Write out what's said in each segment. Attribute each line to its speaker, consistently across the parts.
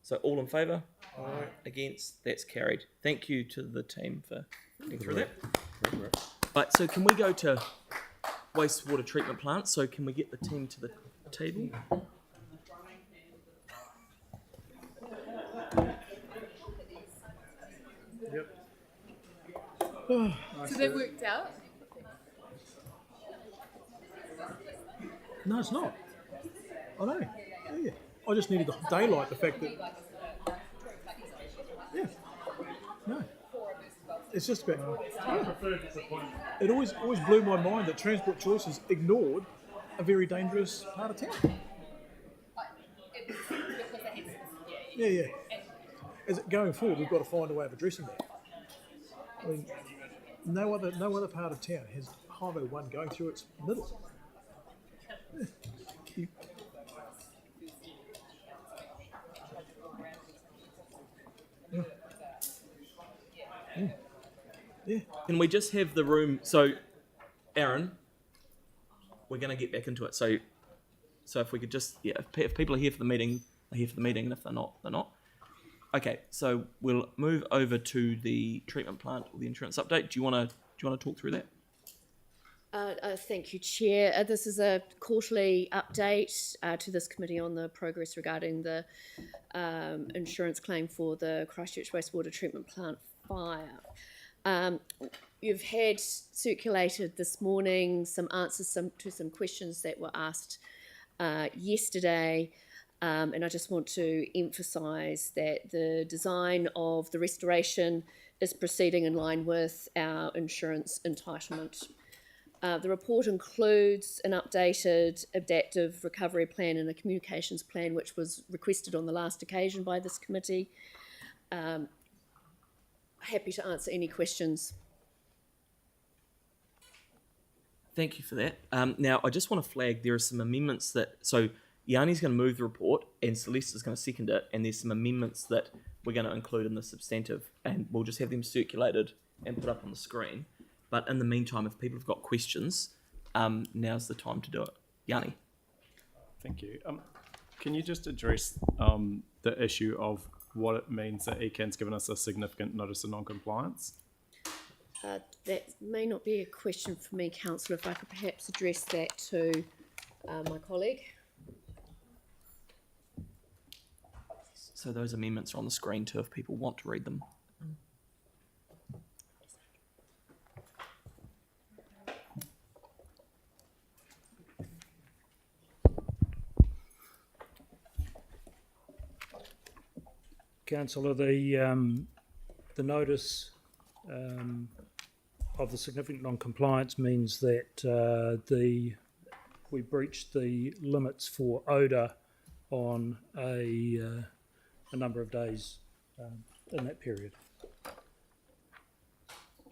Speaker 1: So all in favour? Aye. Against? That's carried. Thank you to the team for getting through that. Right, so can we go to wastewater treatment plant? So can we get the team to the table?
Speaker 2: Yep.
Speaker 3: So that worked out?
Speaker 2: No, it's not. I know. Yeah. I just needed to daylight the fact that. Yeah. No. It's just about. It always blew my mind that Transport Choices ignored a very dangerous part of town. Yeah. As going forward, we've got to find a way of addressing that. I mean, no other part of town has Highway 1 going through its middle. Yeah.
Speaker 1: Can we just have the room? So, Aaron, we're going to get back into it. So if we could just, if people are here for the meeting, they're here for the meeting, and if they're not, they're not. Okay, so we'll move over to the treatment plant or the insurance update. Do you want to talk through that?
Speaker 4: Thank you, Chair. This is a quarterly update to this committee on the progress regarding the insurance claim for the Christchurch wastewater treatment plant fire. You've had circulated this morning some answers to some questions that were asked yesterday, and I just want to emphasise that the design of the restoration is proceeding in line with our insurance entitlement. The report includes an updated adaptive recovery plan and a communications plan, which was requested on the last occasion by this committee. Happy to answer any questions.
Speaker 1: Thank you for that. Now, I just want to flag there are some amendments so Yanni's going to move the report and Celeste is going to second it, and there's some amendments that we're going to include in the substantive, and we'll just have them circulated and put up on the screen. But in the meantime, if people have got questions, now's the time to do it. Yanni.
Speaker 5: Thank you. Can you just address the issue of what it means that ECAN's given us a significant notice of non-compliance?
Speaker 4: That may not be a question for me, Councillor, if I could perhaps address that to my colleague.
Speaker 1: So those amendments are on the screen too if people want to read them.
Speaker 2: Councillor, the notice of the significant non-compliance means that we breached the limits for odour on a number of days in that period.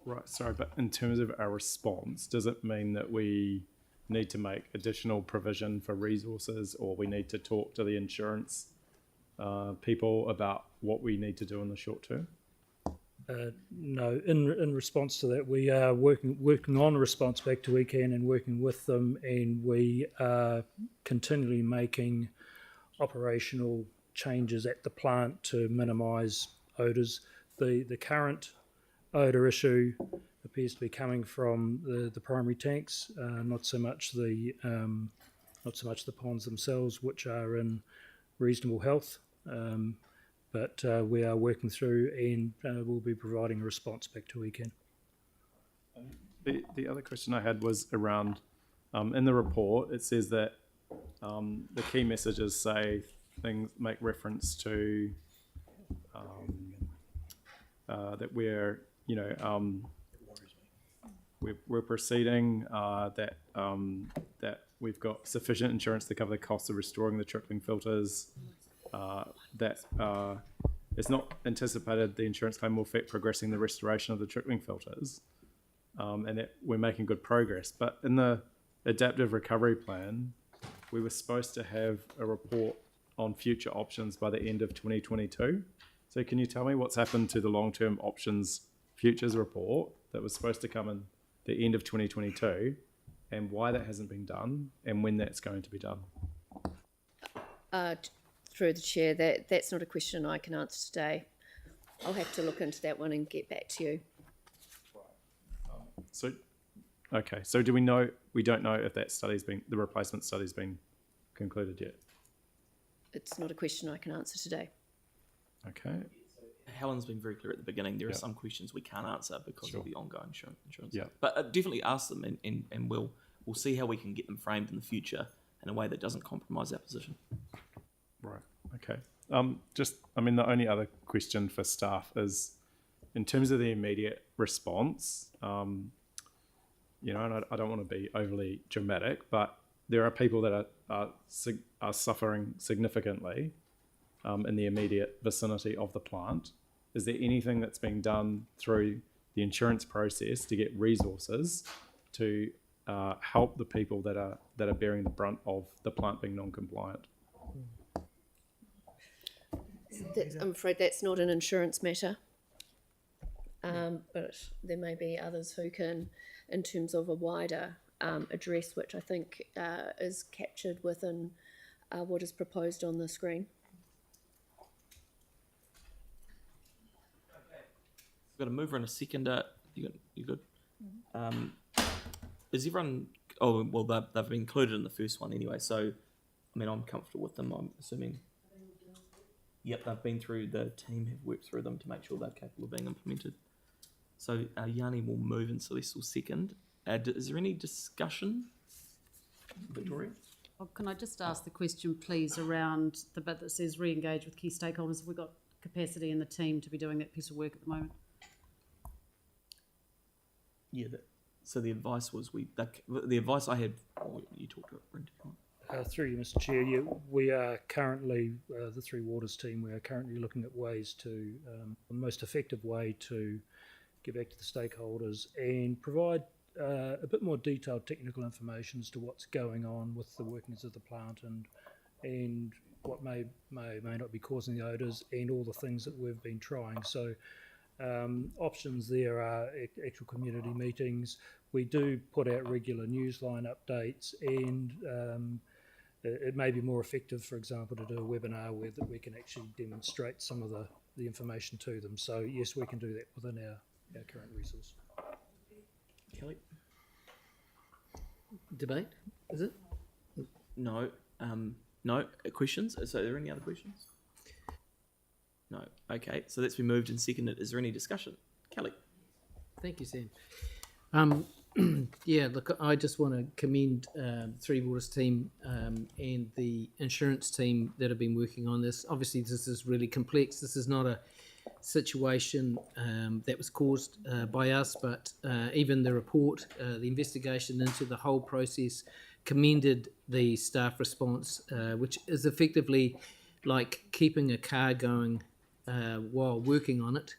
Speaker 5: Right, sorry, but in terms of our response, does it mean that we need to make additional provision for resources, or we need to talk to the insurance people about what we need to do in the short term?
Speaker 2: No, in response to that, we are working on a response back to ECAN and working with them, and we are continually making operational changes at the plant to minimise odours. The current odour issue appears to be coming from the primary tanks, not so much the ponds themselves, which are in reasonable health. But we are working through, and we'll be providing a response back to ECAN.
Speaker 5: The other question I had was around, in the report, it says that the key messages say things make reference to that we're, we're proceeding, that we've got sufficient insurance to cover the costs of restoring the trickling filters, that it's not anticipated the insurance claim will affect progressing the restoration of the trickling filters, and that we're making good progress. But in the adaptive recovery plan, we were supposed to have a report on future options by the end of 2022. So can you tell me what's happened to the long-term options futures report that was supposed to come in the end of 2022, and why that hasn't been done, and when that's going to be done?
Speaker 4: through the chair, that's not a question I can answer today. I'll have to look into that one and get back to you.
Speaker 5: So, okay. So do we know? We don't know if the replacement study's been concluded yet.
Speaker 4: It's not a question I can answer today.
Speaker 5: Okay.
Speaker 1: Helen's been very clear at the beginning. There are
Speaker 5: Yeah.
Speaker 1: some questions we can't answer because
Speaker 5: Sure.
Speaker 1: of the ongoing insurance.
Speaker 5: Yeah.
Speaker 1: But definitely ask them, and we'll see how we can get them framed in the future in a way that doesn't compromise our position.
Speaker 5: Right. Okay. The only other question for staff is, in terms of the immediate response, and I don't want to be overly dramatic, but there are people that are suffering significantly in the immediate vicinity of the plant. Is there anything that's being done through the insurance process to get resources to help the people that are bearing the brunt of the plant being non-compliant?
Speaker 4: I'm afraid that's not an insurance matter. But there may be others who can, in terms of a wider address, which I think is captured within what is proposed on the screen.
Speaker 1: We've got a mover and a seconder. You good? Is everyone? Oh well, they've been included in the first one anyway. So, I'm comfortable with them. I'm assuming. Yep, they've been through. The team have worked through them to make sure they're capable of being implemented. So Yanni will move and Celeste will second. Is there any discussion, Victoria?
Speaker 3: Well, can I just ask the question, please, around the bit that says re-engage with key stakeholders? Have we got capacity in the team to be doing that piece of work at the moment?
Speaker 1: Yeah. So the advice was the advice I had. You talked about Brent.
Speaker 2: Through you, Mr. Chair, we are currently, the Three Waters team, we are currently looking at ways to, the most effective way to get back to the stakeholders and provide a bit more detailed technical information as to what's going on with the workings of the plant and what may not be causing the odours and all the things that we've been trying. So options there are actual community meetings. We do put out regular newsline updates, and it may be more effective, for example, to do a webinar where that we can actually demonstrate some of the information to them. So yes, we can do that within our current resource.
Speaker 1: Kelly?
Speaker 6: Debate, is it?
Speaker 1: No. No questions. So are there any other questions? No. Okay. So that's been moved and seconded. Is there any discussion? Kelly?
Speaker 6: Thank you, Sam. Look, I just want to commend the Three Waters team and the insurance team that have been working on this. Obviously, this is really complex. This is not a situation that was caused by us, but even the report, the investigation into the whole process commended the staff response, which is effectively like keeping a car going while working on it.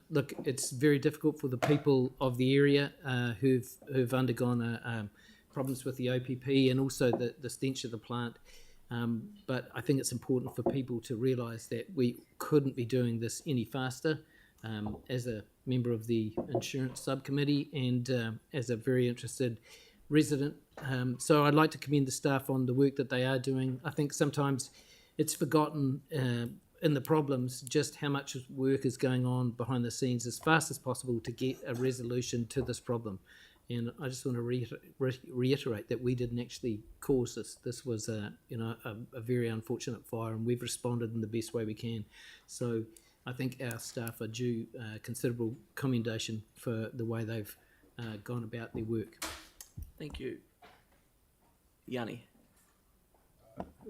Speaker 6: Look, it's very difficult for the people of the area who've undergone problems with the OPP and also the stench of the plant. But I think it's important for people to realise that we couldn't be doing this any faster. As a member of the insurance subcommittee and as a very interested resident, so I'd like to commend the staff on the work that they are doing. I think sometimes it's forgotten in the problems just how much work is going on behind the scenes as fast as possible to get a resolution to this problem. And I just want to reiterate that we didn't actually cause this. This was a very unfortunate fire, and we've responded in the best way we can. So I think our staff are due considerable commendation for the way they've gone about their work.
Speaker 1: Thank you. Yanni?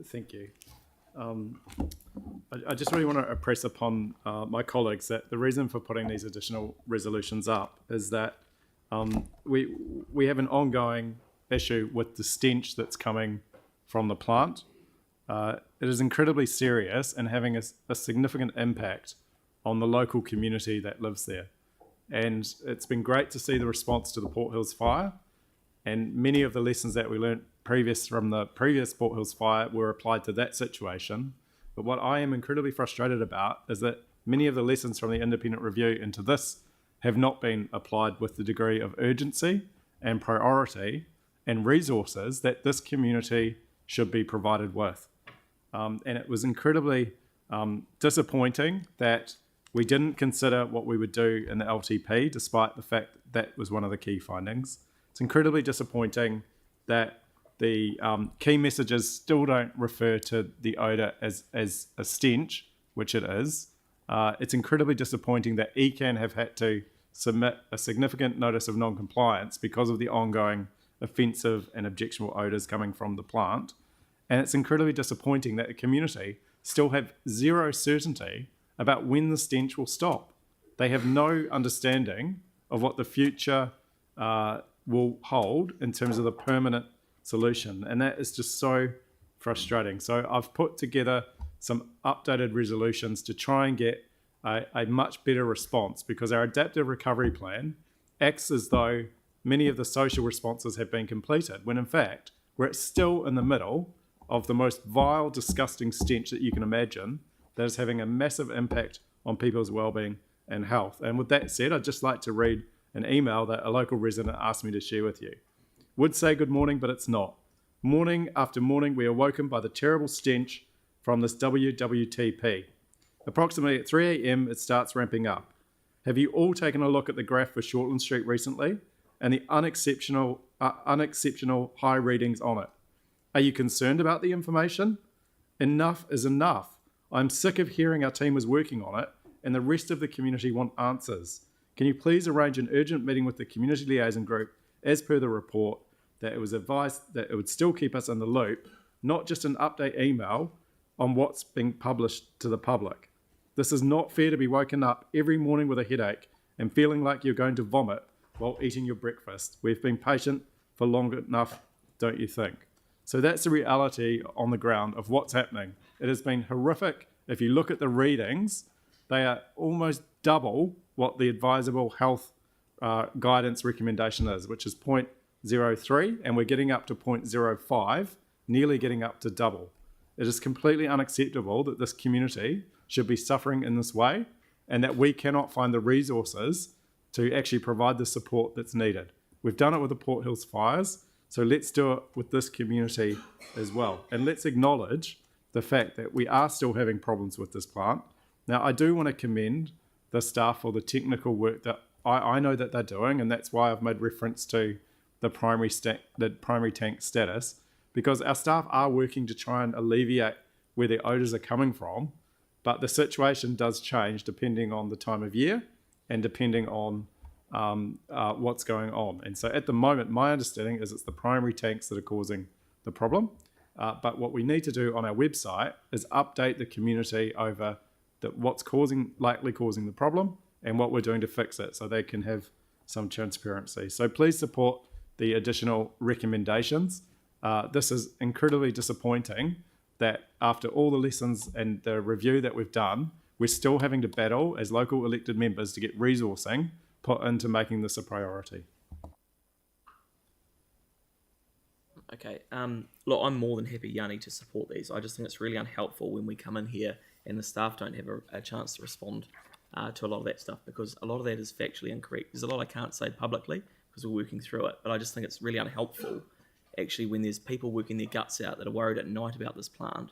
Speaker 5: Thank you. I just really want to impress upon my colleagues that the reason for putting these additional resolutions up is that we have an ongoing issue with the stench that's coming from the plant. It is incredibly serious and having a significant impact on the local community that lives there. And it's been great to see the response to the Port Hills fire, and many of the lessons that we learnt from the previous Port Hills fire were applied to that situation. But what I am incredibly frustrated about is that many of the lessons from the independent review into this have not been applied with the degree of urgency and priority and resources that this community should be provided with. And it was incredibly disappointing that we didn't consider what we would do in the LTP, despite the fact that was one of the key findings. It's incredibly disappointing that the key messages still don't refer to the odour as a stench, which it is. It's incredibly disappointing that ECAN have had to submit a significant notice of non-compliance because of the ongoing offensive and objectionable odours coming from the plant. And it's incredibly disappointing that the community still have zero certainty about when the stench will stop. They have no understanding of what the future will hold in terms of the permanent solution. And that is just so frustrating. So I've put together some updated resolutions to try and get a much better response, because our adaptive recovery plan acts as though many of the social responses have been completed, when in fact we're still in the middle of the most vile, disgusting stench that you can imagine that is having a massive impact on people's well-being and health. And with that said, I'd just like to read an email that a local resident asked me to share with you. Would say good morning, but it's not. Morning after morning, we are woken by the terrible stench from this CWTP. Approximately at 3 a.m, it starts ramping up. Have you all taken a look at the graph for Shortland Street recently and the unexceptional high readings on it? Are you concerned about the information? Enough is enough. I'm sick of hearing our team is working on it and the rest of the community want answers. Can you please arrange an urgent meeting with the community liaison group as per the report, that it was advised that it would still keep us in the loop, not just an update email on what's being published to the public. This is not fair to be woken up every morning with a headache and feeling like you're going to vomit while eating your breakfast. We've been patient for long enough, don't you think? So that's the reality on the ground of what's happening. It has been horrific. If you look at the readings, they are almost double what the advisable health guidance recommendation is, which is 0.03, and we're getting up to 0.05, nearly getting up to double. It is completely unacceptable that this community should be suffering in this way and that we cannot find the resources to actually provide the support that's needed. We've done it with the Port Hills fires, so let's do it with this community as well. And let's acknowledge the fact that we are still having problems with this plant. Now, I do want to commend the staff for the technical work that I know that they're doing, and that's why I've made reference to the primary tank status, because our staff are working to try and alleviate where the odours are coming from, but the situation does change depending on the time of year and depending on what's going on. And so at the moment, my understanding is it's the primary tanks that are causing the problem. But what we need to do on our website is update the community over what's likely causing the problem and what we're doing to fix it, so they can have some transparency. So please support the additional recommendations. This is incredibly disappointing that after all the lessons and the review that we've done, we're still having to battle as local elected members to get resourcing put into making this a priority.
Speaker 1: Okay, look, I'm more than happy, Yanni, to support these. I just think it's really unhelpful when we come in here and the staff don't have a chance to respond to a lot of that stuff, because a lot of that is factually incorrect. There's a lot I can't say publicly because we're working through it, but I just think it's really unhelpful, actually, when there's people working their guts out that are worried at night about this plant,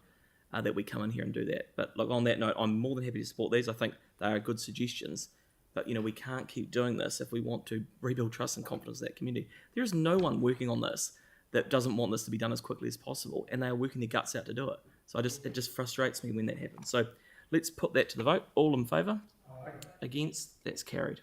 Speaker 1: that we come in here and do that. But look, on that note, I'm more than happy to support these. I think they are good suggestions, but we can't keep doing this if we want to rebuild trust and confidence in that community. There is no one working on this that doesn't want this to be done as quickly as possible, and they are working their guts out to do it. So it just frustrates me when that happens. So let's put that to the vote. All in favour? Against? That's carried.